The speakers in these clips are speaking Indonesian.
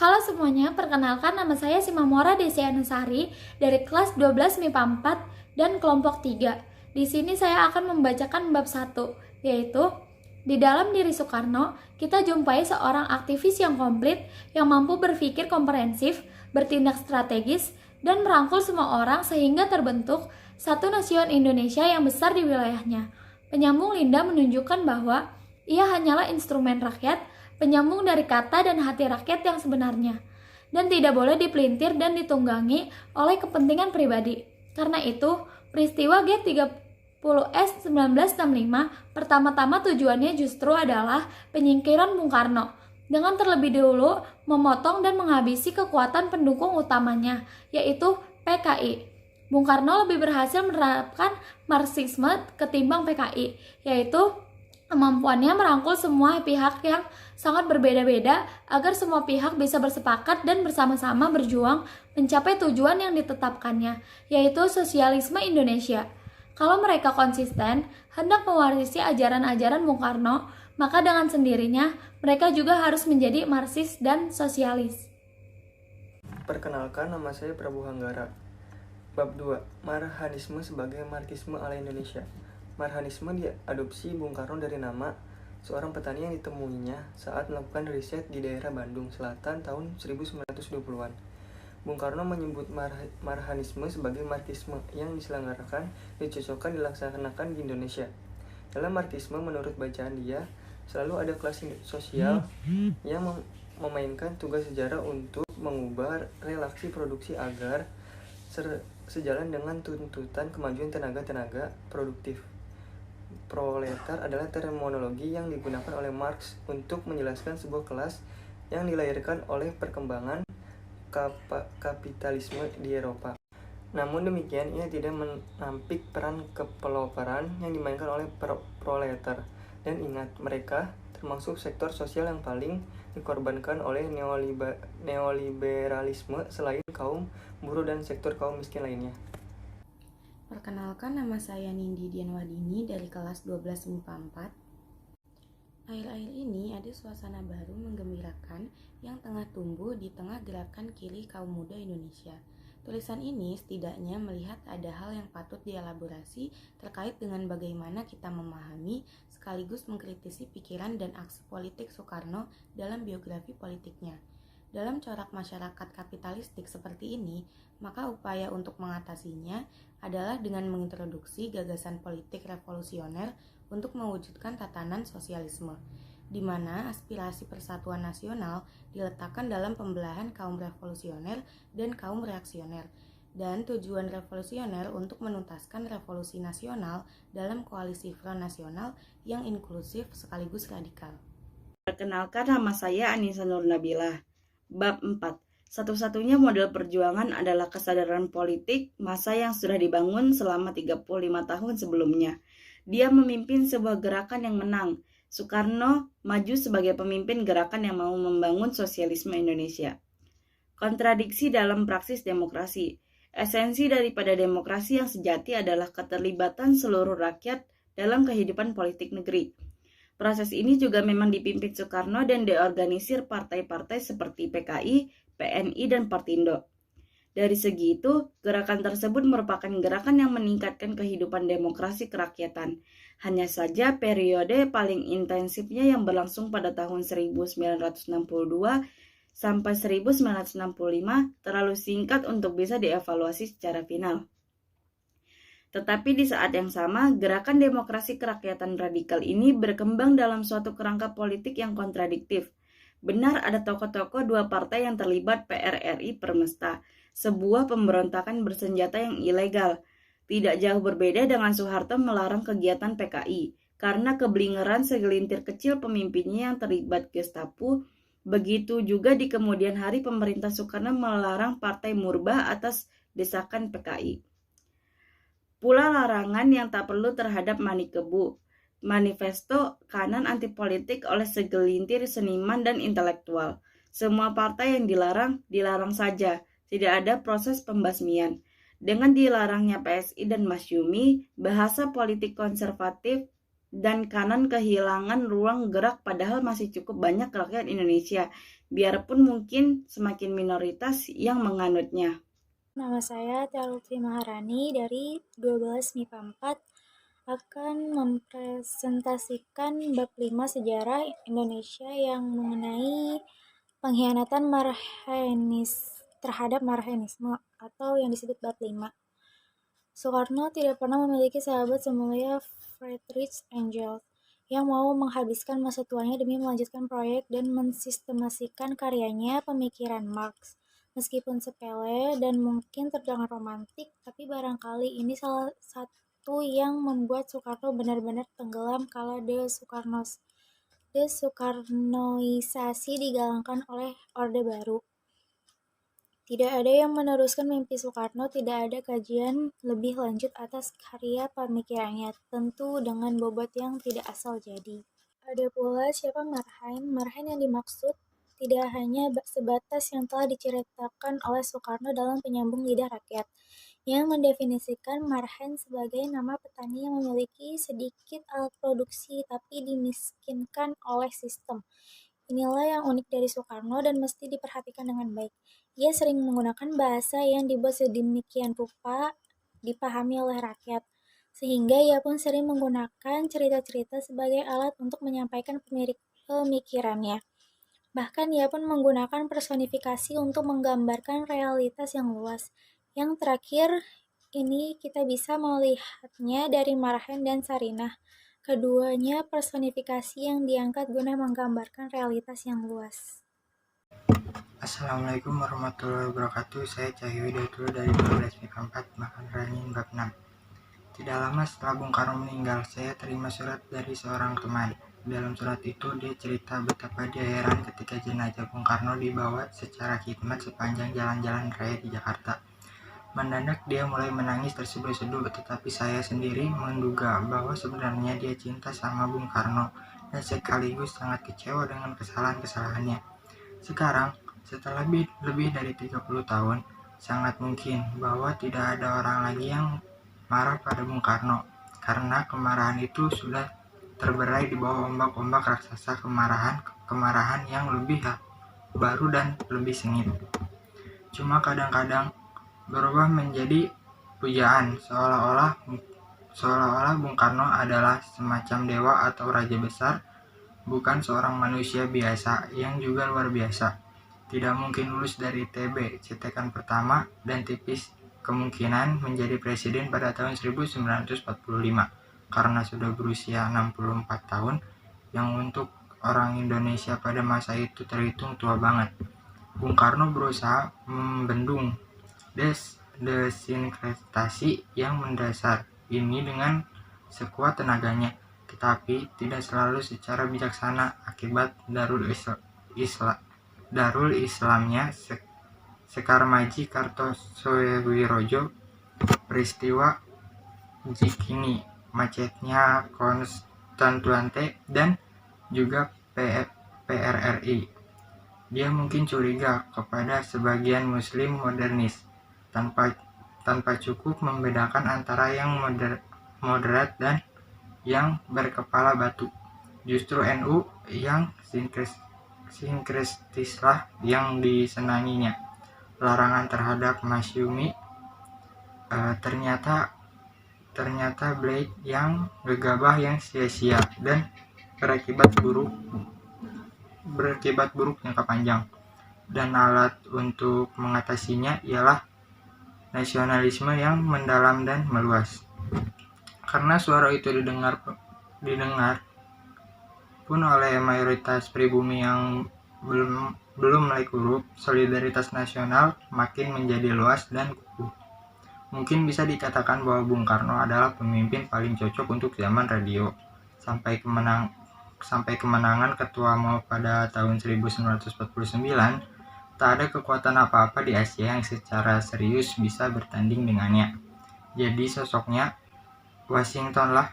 Halo semuanya, perkenalkan nama saya Simamora Desianusari dari kelas 12 MIPA 4 dan kelompok 3. Di sini saya akan membacakan bab 1, yaitu di dalam diri Soekarno, kita jumpai seorang aktivis yang komplit, yang mampu berpikir komprehensif, bertindak strategis, dan merangkul semua orang sehingga terbentuk satu nasion Indonesia yang besar di wilayahnya. Penyambung Linda menunjukkan bahwa ia hanyalah instrumen rakyat, penyambung dari kata dan hati rakyat yang sebenarnya, dan tidak boleh dipelintir dan ditunggangi oleh kepentingan pribadi. Karena itu, peristiwa G30S 1965 pertama-tama tujuannya justru adalah penyingkiran Bung Karno, dengan terlebih dahulu memotong dan menghabisi kekuatan pendukung utamanya, yaitu PKI. Bung Karno lebih berhasil menerapkan Marxisme ketimbang PKI, yaitu kemampuannya merangkul semua pihak yang sangat berbeda-beda agar semua pihak bisa bersepakat dan bersama-sama berjuang mencapai tujuan yang ditetapkannya, yaitu sosialisme Indonesia. Kalau mereka konsisten, hendak mewarisi ajaran-ajaran Bung Karno, maka dengan sendirinya mereka juga harus menjadi Marxis dan sosialis. Perkenalkan, nama saya Prabu Hanggara. Bab 2. Marhanisme sebagai Marxisme ala Indonesia. Marhanisme diadopsi Bung Karno dari nama seorang petani yang ditemuinya saat melakukan riset di daerah Bandung Selatan tahun 1920-an. Bung Karno menyebut Marhanisme sebagai Marxisme yang diselenggarakan, dicocokkan, dilaksanakan di Indonesia. Dalam Marxisme, menurut bacaan dia, selalu ada kelas sosial yang memainkan tugas sejarah untuk mengubah relasi produksi agar sejalan dengan tuntutan kemajuan tenaga produktif. Proletar adalah terminologi yang digunakan oleh Marx untuk menjelaskan sebuah kelas yang dilahirkan oleh perkembangan kapitalisme di Eropa. Namun demikian, ia tidak menampik peran kepeloporan yang dimainkan oleh proletar. Dan ingat, mereka termasuk sektor sosial yang paling dikorbankan oleh neoliberalisme selain kaum buruh dan sektor kaum miskin lainnya. Perkenalkan, nama saya Nindi Dianwardini dari kelas 12 MIPA 4. Akhir-akhir ini ada suasana baru menggembirakan yang tengah tumbuh di tengah gerakan kiri kaum muda Indonesia. Tulisan ini setidaknya melihat ada hal yang patut dielaborasi terkait dengan bagaimana kita memahami sekaligus mengkritisi pikiran dan aksi politik Soekarno dalam biografi politiknya. Dalam corak masyarakat kapitalistik seperti ini, maka upaya untuk mengatasinya adalah dengan mengintroduksi gagasan politik revolusioner untuk mewujudkan tatanan sosialisme, di mana aspirasi persatuan nasional diletakkan dalam pembelahan kaum revolusioner dan kaum reaksioner, dan tujuan revolusioner untuk menuntaskan revolusi nasional dalam koalisi Front Nasional yang inklusif sekaligus radikal. Perkenalkan, nama saya Anissa Nurnabilah. Bab 4. Satu-satunya model perjuangan adalah kesadaran politik masa yang sudah dibangun selama 35 tahun sebelumnya. Dia memimpin sebuah gerakan yang menang. Soekarno maju sebagai pemimpin gerakan yang mau membangun sosialisme Indonesia. Kontradiksi dalam praksis demokrasi. Esensi daripada demokrasi yang sejati adalah keterlibatan seluruh rakyat dalam kehidupan politik negeri. Proses ini juga memang dipimpin Soekarno dan diorganisir partai-partai seperti PKI, PNI, dan Partindo. Dari segi itu, gerakan tersebut merupakan gerakan yang meningkatkan kehidupan demokrasi kerakyatan. Hanya saja periode paling intensifnya yang berlangsung pada tahun 1962 sampai 1965 terlalu singkat untuk bisa dievaluasi secara final. Tetapi di saat yang sama, gerakan demokrasi kerakyatan radikal ini berkembang dalam suatu kerangka politik yang kontradiktif. Benar, ada tokoh-tokoh dua partai yang terlibat PRRI Permesta, sebuah pemberontakan bersenjata yang ilegal. Tidak jauh berbeda dengan Soeharto melarang kegiatan PKI, karena kebelingeran segelintir kecil pemimpinnya yang terlibat Gestapo. Begitu juga di kemudian hari pemerintah Soekarno melarang Partai Murba atas desakan PKI. Pula larangan yang tak perlu terhadap Manikebu, manifesto kanan antipolitik oleh segelintir seniman dan intelektual. Semua partai yang dilarang saja, tidak ada proses pembasmian. Dengan dilarangnya PSI dan Masyumi, bahasa politik konservatif dan kanan kehilangan ruang gerak padahal masih cukup banyak rakyat Indonesia, biarpun mungkin semakin minoritas yang menganutnya. Nama saya Tia Lutfi Maharani dari 12 MIPA 4 akan mempresentasikan bab 5 sejarah Indonesia yang mengenai pengkhianatan terhadap marhaenisme atau yang disebut bab 5. Soekarno tidak pernah memiliki sahabat semulia Friedrich Engels yang mau menghabiskan masa tuanya demi melanjutkan proyek dan mensistemasikan karyanya pemikiran Marx. Meskipun sepele dan mungkin terdengar romantik, tapi barangkali ini salah satu yang membuat Soekarno benar-benar tenggelam kala desoekarnoisasi digalangkan oleh Orde Baru. Tidak ada yang meneruskan mimpi Soekarno, tidak ada kajian lebih lanjut atas karya pemikirannya, tentu dengan bobot yang tidak asal jadi. Ada pula siapa Marhaen. Marhaen yang dimaksud tidak hanya sebatas yang telah diceritakan oleh Soekarno dalam Penyambung Lidah Rakyat, yang mendefinisikan Marhaen sebagai nama petani yang memiliki sedikit alat produksi tapi dimiskinkan oleh sistem. Inilah yang unik dari Soekarno dan mesti diperhatikan dengan baik. Ia sering menggunakan bahasa yang dibuat sedemikian rupa dipahami oleh rakyat, sehingga ia pun sering menggunakan cerita-cerita sebagai alat untuk menyampaikan pemikirannya. Bahkan ia pun menggunakan personifikasi untuk menggambarkan realitas yang luas. Yang terakhir ini kita bisa melihatnya dari Marhaen dan Sarinah. Keduanya personifikasi yang diangkat guna menggambarkan realitas yang luas. Assalamualaikum warahmatullahi wabarakatuh. Saya Cahyo Datul dari 12 MIPA 4 Makan Rangin Bab 6. Tidak lama setelah Bung Karno meninggal, saya terima surat dari seorang teman. Dalam surat itu dia cerita betapa dia heran ketika jenazah Bung Karno dibawa secara khidmat sepanjang jalan-jalan raya di Jakarta. Mendadak dia mulai menangis terseduh-seduh, tetapi saya sendiri menduga bahwa sebenarnya dia cinta sama Bung Karno dan sekaligus sangat kecewa dengan kesalahan-kesalahannya. Sekarang, setelah lebih dari 30 tahun, sangat mungkin bahwa tidak ada orang lagi yang marah pada Bung Karno, karena kemarahan itu sudah terberai di bawah ombak-ombak raksasa kemarahan yang lebih baru dan lebih sengit. Cuma kadang-kadang berubah menjadi pujaan, seolah-olah Bung Karno adalah semacam dewa atau raja besar, bukan seorang manusia biasa yang juga luar biasa. Tidak mungkin lulus dari TB, cetekan pertama, dan tipis kemungkinan menjadi presiden pada tahun 1945 karena sudah berusia 64 tahun, yang untuk orang Indonesia pada masa itu terhitung tua banget. Bung Karno berusaha membendung desinkrestasi yang mendasar ini dengan sekuat tenaganya, tetapi tidak selalu secara bijaksana akibat Darul Islamnya Sekar Maji Kartosoewirojo, peristiwa Jikini, macetnya Konstantuante, dan juga PRRI. Dia mungkin curiga kepada sebagian muslim modernis tanpa cukup membedakan antara yang moderat dan yang berkepala batu. Justru NU yang sinkretislah yang disenanginya. Larangan terhadap masyumi ternyata Blade yang gegabah yang sia-sia dan berakibat buruk jangka panjang, dan alat untuk mengatasinya ialah nasionalisme yang mendalam dan meluas. Karena suara itu didengar pun oleh mayoritas pribumi yang belum mulai kurup, solidaritas nasional makin menjadi luas dan kukuh. Mungkin bisa dikatakan bahwa Bung Karno adalah pemimpin paling cocok untuk zaman radio. Sampai kemenangan Ketua Mao pada tahun 1949, tak ada kekuatan apa-apa di Asia yang secara serius bisa bertanding dengannya. Jadi sosoknya Washingtonlah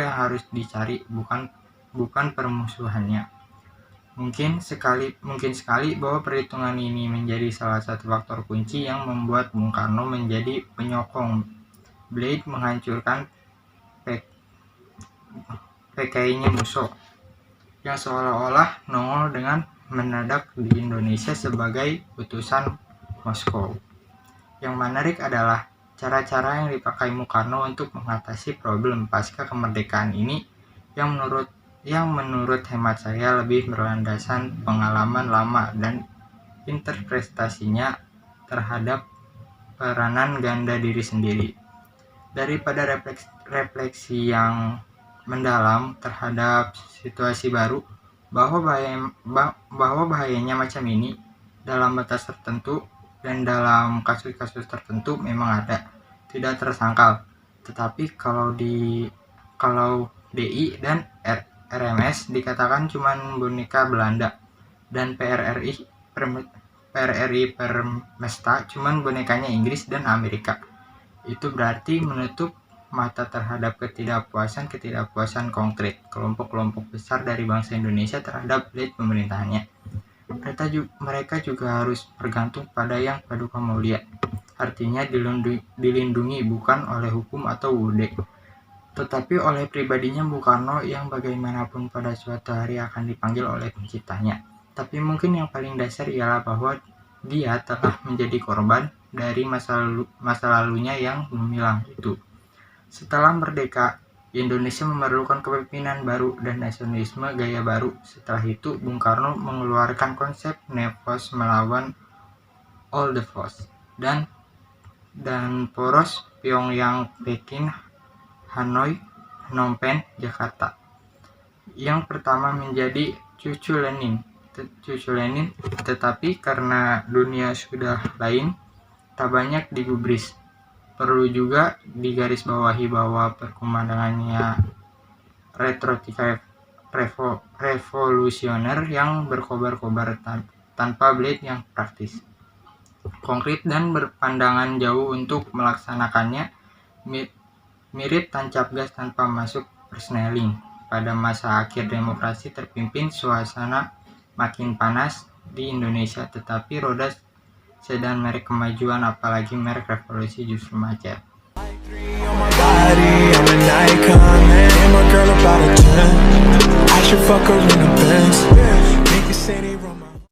yang harus dicari, bukan permusuhannya. Mungkin sekali bahwa perhitungan ini menjadi salah satu faktor kunci yang membuat Bung Karno menjadi penyokong Blade PKI-nya Musso, yang seolah-olah nongol dengan mendadak di Indonesia sebagai utusan Moskow. Yang menarik adalah cara-cara yang dipakai Mukarno untuk mengatasi problem pasca kemerdekaan ini yang menurut hemat saya lebih berlandasan pengalaman lama dan interpretasinya terhadap peranan ganda diri sendiri. Daripada refleksi yang mendalam terhadap situasi baru, bahwa bahayanya macam ini dalam batas tertentu dan dalam kasus-kasus tertentu memang ada, tidak tersangkal. Tetapi kalau DI dan RMS dikatakan cuman boneka Belanda, dan PRRI Permesta cuman bonekanya Inggris dan Amerika. Itu berarti menutup mata terhadap ketidakpuasan konkret kelompok-kelompok besar dari bangsa Indonesia terhadap elit pemerintahannya. Mereka juga harus bergantung pada yang Paduka Mulia, artinya dilindungi bukan oleh hukum atau UUD, tetapi oleh pribadinya Bung Karno yang bagaimanapun pada suatu hari akan dipanggil oleh penciptanya. Tapi mungkin yang paling dasar ialah bahwa dia telah menjadi korban dari masa lalunya yang gemilang itu. Setelah merdeka, Indonesia memerlukan kepemimpinan baru dan nasionalisme gaya baru. Setelah itu, Bung Karno mengeluarkan konsep Nevos melawan All the Force dan poros Pyongyang, Pekin, Hanoi, Phnom Penh, Jakarta. Yang pertama menjadi cucu Lenin, tetapi karena dunia sudah lain, tak banyak digubris. Perlu juga digarisbawahi bahwa perkembangannya retorika revolusioner yang berkobar-kobar tanpa blade yang praktis, konkret dan berpandangan jauh untuk melaksanakannya, mirip tancap gas tanpa masuk persneling. Pada masa akhir demokrasi terpimpin, suasana makin panas di Indonesia, tetapi roda sedan merek kemajuan apalagi merek revolusi justru macet. I should fuck her in a Benz. Niggas say they run my